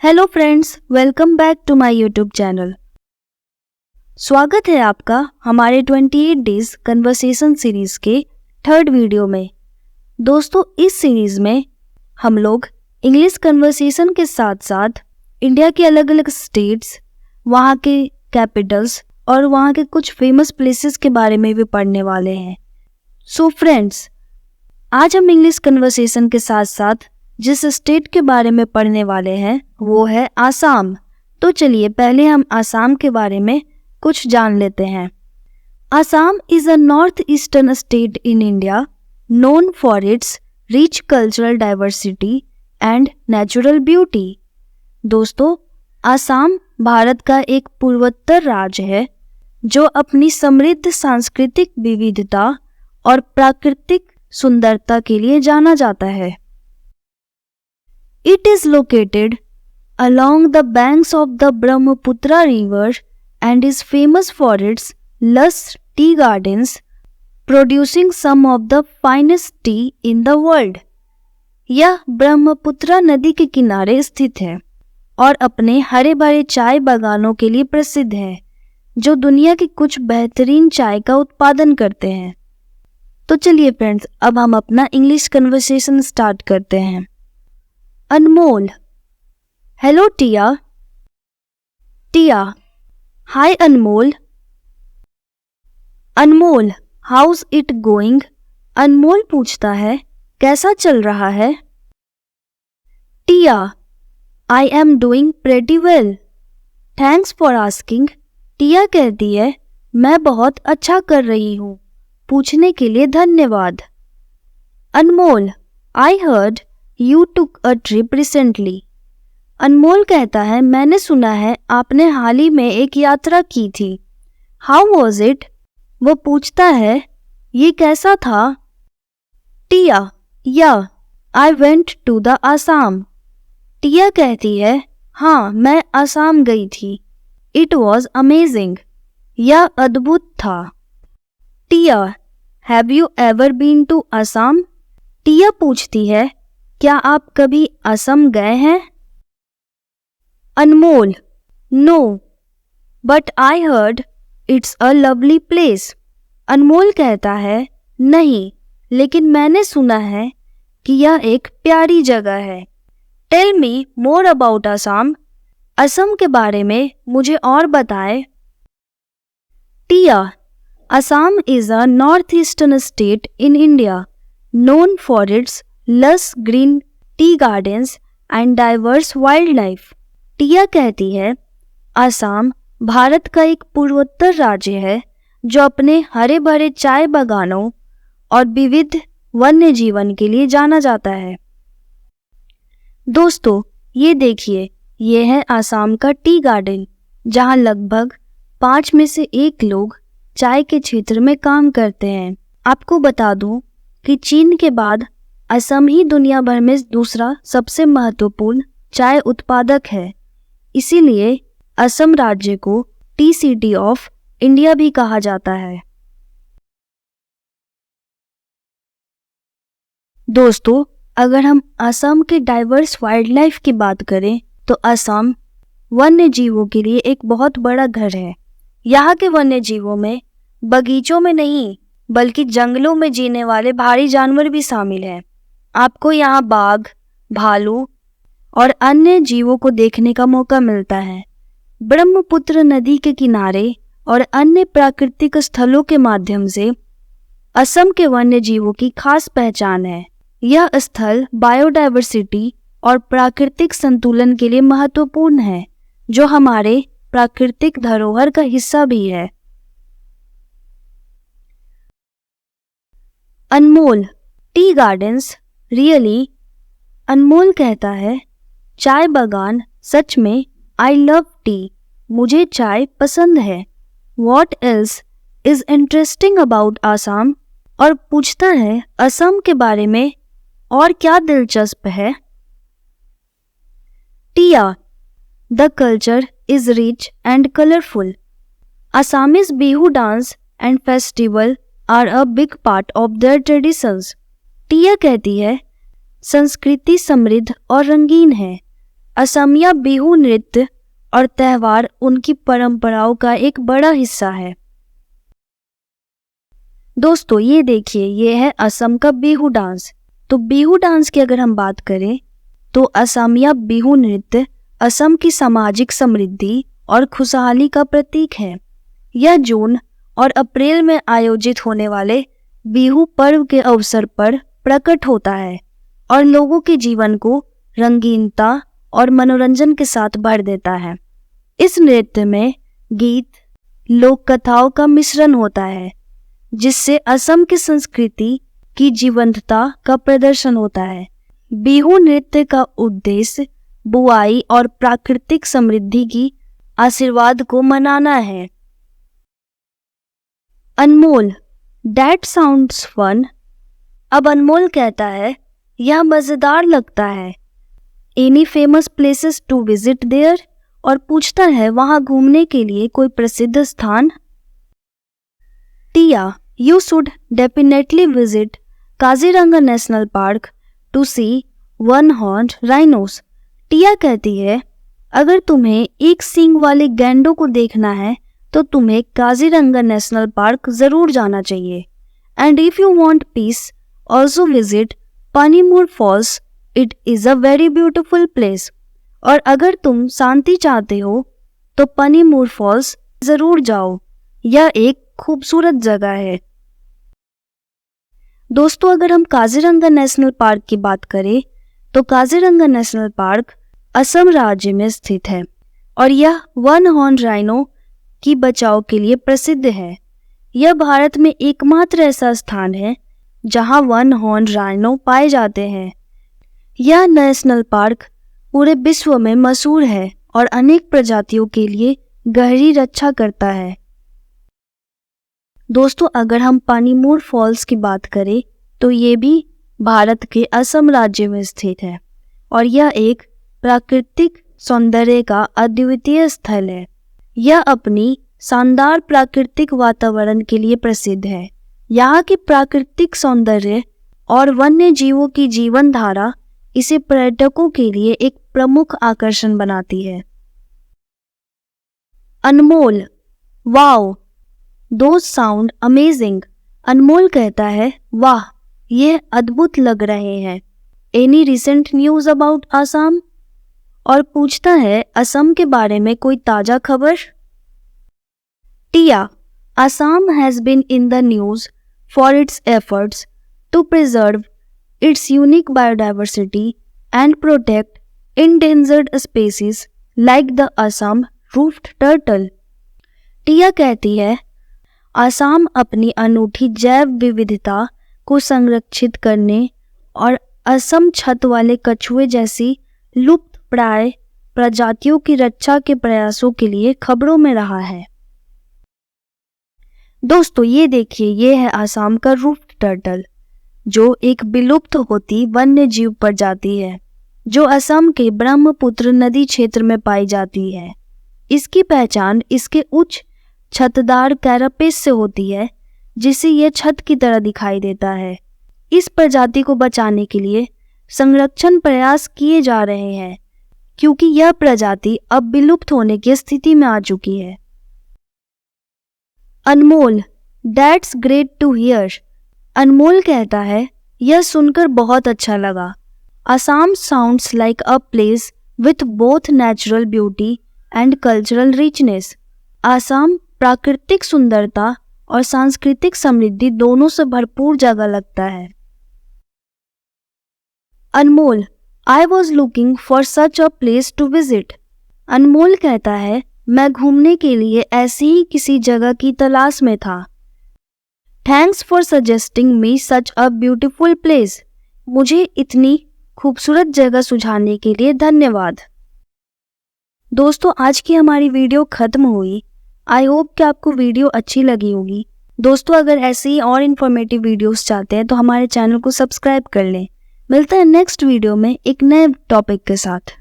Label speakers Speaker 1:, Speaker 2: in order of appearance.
Speaker 1: Hello friends, welcome back to my YouTube channel. स्वागत है आपका हमारे 28 डेज कन्वर्सेशन सीरीज के थर्ड वीडियो में। दोस्तों, इस सीरीज में हम लोग इंग्लिश कन्वर्सेशन के साथ साथ इंडिया के अलग अलग स्टेट्स, वहाँ के कैपिटल्स और वहाँ के कुछ फेमस प्लेसेस के बारे में भी पढ़ने वाले हैं। सो फ्रेंड्स, आज हम इंग्लिश कन्वर्सेशन के साथ साथ जिस स्टेट के बारे में पढ़ने वाले हैं वो है आसाम। तो चलिए पहले हम आसाम के बारे में कुछ जान लेते हैं। Assam is a north eastern state in India known for its rich cultural diversity and natural beauty. दोस्तों, आसाम भारत का एक पूर्वोत्तर राज्य है जो अपनी समृद्ध सांस्कृतिक विविधता और प्राकृतिक सुंदरता के लिए जाना जाता है। It is located along the banks of the Brahmaputra River and is famous for its lush tea gardens, producing some of the finest tea in the world. यह ब्रह्मपुत्रा नदी के किनारे स्थित है और अपने हरे भरे चाय बागानों के लिए प्रसिद्ध है, जो दुनिया की कुछ बेहतरीन चाय का उत्पादन करते हैं। तो चलिए फ्रेंड्स, अब हम अपना इंग्लिश कन्वर्सेशन स्टार्ट करते हैं। Anmol, hello Tia. Tia, hi Anmol. Anmol, how's it going? Anmol पूछता है, कैसा चल रहा है? Tia, I am doing pretty well, thanks for asking. Tia कहती है, मैं बहुत अच्छा कर रही हूँ, पूछने के लिए धन्यवाद। Anmol, I heard You took a trip recently. Anmol कहता है, मैंने सुना है आपने हाल ही में एक यात्रा की थी। How was it? वो पूछता है, ये कैसा था? टिया, Yeah, I went to the Assam. टिया कहती है, हाँ, मैं असम गई थी। It was amazing. यह अद्भुत था। टिया, Have you ever been to Assam? टिया पूछती है, क्या आप कभी असम गए हैं? Anmol, no, but I heard it's a lovely place. Anmol कहता है, नहीं, लेकिन मैंने सुना है कि यह एक प्यारी जगह है। Tell me more about Assam. Assam के बारे में मुझे और बताएं। Tia, Assam is a north eastern state in India known for its lush green tea gardens and diverse wildlife. टिया कहती है, असम भारत का एक पूर्वोत्तर राज्य है जो अपने हरे भरे चाय बागानों और विविध वन्य जीवन के लिए जाना जाता है। दोस्तों, ये देखिए, ये है असम का टी गार्डन, जहाँ लगभग 5 में से 1 लोग चाय के क्षेत्र में काम करते हैं। आपको बता दूं कि चीन के बाद असम ही दुनिया भर में दूसरा सबसे महत्वपूर्ण चाय उत्पादक है। इसीलिए असम राज्य को टी सिटी ऑफ इंडिया भी कहा जाता है। दोस्तों, अगर हम असम के डाइवर्स वाइल्ड लाइफ की बात करें तो असम वन्य जीवों के लिए एक बहुत बड़ा घर है। यहाँ के वन्य जीवों में बगीचों में नहीं बल्कि जंगलों में जीने वाले भारी जानवर भी शामिल हैं। आपको यहाँ बाघ, भालू और अन्य जीवों को देखने का मौका मिलता है। ब्रह्मपुत्र नदी के किनारे और अन्य प्राकृतिक स्थलों के माध्यम से असम के वन्य जीवों की खास पहचान है। यह स्थल बायोडायवर्सिटी और प्राकृतिक संतुलन के लिए महत्वपूर्ण है, जो हमारे प्राकृतिक धरोहर का हिस्सा भी है। अनमोल, टी गार्डन्स रियली? अनमोल कहता है, चाय बागान सच में, आई लव टी, मुझे चाय पसंद है। What else is interesting about Assam? और पूछता है, असम के बारे में और क्या दिलचस्प है? Tia, the culture is rich and colourful. Assamese Bihu dance and festival are a big part of their traditions. Tia कहती है, संस्कृति समृद्ध और रंगीन है. असमिया बिहू नृत्य और त्यौहार उनकी परंपराओं का एक बड़ा हिस्सा है। दोस्तों ये देखिए, ये है असम का बिहू डांस। तो बिहू डांस की अगर हम बात करें तो असमिया बिहू नृत्य असम की सामाजिक समृद्धि और खुशहाली का प्रतीक है। यह जून और अप्रैल में आयोजित होने वाले बिहू पर्व के अवसर पर प्रकट होता है और लोगों के जीवन को रंगीनता और मनोरंजन के साथ भर देता है। इस नृत्य में गीत, लोक कथाओं का मिश्रण होता है, जिससे असम की संस्कृति की जीवंतता का प्रदर्शन होता है। बिहू नृत्य का उद्देश्य बुआई और प्राकृतिक समृद्धि की आशीर्वाद को मनाना है। अनमोल, That sounds fun। अब अनमोल कहता है यह मजेदार लगता है। Any famous places to visit there? और पूछता है वहां घूमने के लिए कोई प्रसिद्ध स्थान। टिया, You should definitely visit Kaziranga national park to see one-horned rhinos। टिया कहती है अगर तुम्हें एक सींग वाले गैंडों को देखना है तो तुम्हें काजीरंगा नेशनल पार्क जरूर जाना चाहिए। And if you want peace also visit Panimoor falls, it is a very beautiful place. और अगर तुम शांति चाहते हो तो पनीमूर फॉल्स जरूर जाओ, यह एक खूबसूरत जगह है। दोस्तों अगर हम काजीरंगा नेशनल पार्क की बात करें तो काजीरंगा नेशनल पार्क असम राज्य में स्थित है और यह वन हॉर्न राइनो की बचाव के लिए प्रसिद्ध है। यह भारत में एकमात्र ऐसा स्थान है जहां वन हॉर्न राइनो पाए जाते हैं। यह नेशनल पार्क पूरे विश्व में मशहूर है और अनेक प्रजातियों के लिए गहरी रक्षा करता है। दोस्तों अगर हम पनीमूर फॉल्स की बात करें तो ये भी भारत के असम राज्य में स्थित है और यह एक प्राकृतिक सौंदर्य का अद्वितीय स्थल है। यह अपनी शानदार प्राकृतिक वातावरण के लिए प्रसिद्ध है। यहाँ के प्राकृतिक सौंदर्य और वन्य जीवों की जीवन धारा इसे पर्यटकों के लिए एक प्रमुख आकर्षण बनाती है। अनमोल, वाओ, दोज साउंड अमेजिंग। अनमोल कहता है वाह, ये अद्भुत लग रहे हैं। Any recent news about Assam? और पूछता है असम के बारे में कोई ताजा खबर। टिया, Assam has been in the news for its efforts to preserve its unique biodiversity and protect endangered species like the Assam roofed turtle। टिया कहती है असम अपनी अनूठी जैव विविधता को संरक्षित करने और असम छत वाले कछुए जैसी लुप्त प्राय प्रजातियों की रक्षा के प्रयासों के लिए खबरों में रहा है। दोस्तों ये देखिए, ये है असम का रूफ्ड टर्टल, जो एक विलुप्त होती वन्य जीव प्रजाति है जो असम के ब्रह्मपुत्र नदी क्षेत्र में पाई जाती है। इसकी पहचान इसके उच्च छतदार कैरापेस से होती है, जिसे यह छत की तरह दिखाई देता है। इस प्रजाति को बचाने के लिए संरक्षण प्रयास किए जा रहे हैं क्योंकि यह प्रजाति अब विलुप्त होने की स्थिति में आ चुकी है। अनमोल, दैट्स ग्रेट टू हियर। अनमोल कहता है यह सुनकर बहुत अच्छा लगा। Assam sounds like a place with both natural beauty and cultural richness. Assam प्राकृतिक सुंदरता और सांस्कृतिक समृद्धि दोनों से भरपूर जगह लगता है। Anmol, I was looking for such a place to visit. Anmol कहता है मैं घूमने के लिए ऐसी ही किसी जगह की तलाश में था। Thanks for suggesting me such a beautiful place. मुझे इतनी खूबसूरत जगह सुझाने के लिए धन्यवाद। दोस्तों आज की हमारी वीडियो खत्म हुई। आई होप कि आपको वीडियो अच्छी लगी होगी। दोस्तों अगर ऐसे ही और इन्फॉर्मेटिव वीडियोस चाहते हैं तो हमारे चैनल को सब्सक्राइब कर लें। मिलते हैं नेक्स्ट वीडियो में एक नए टॉपिक के साथ।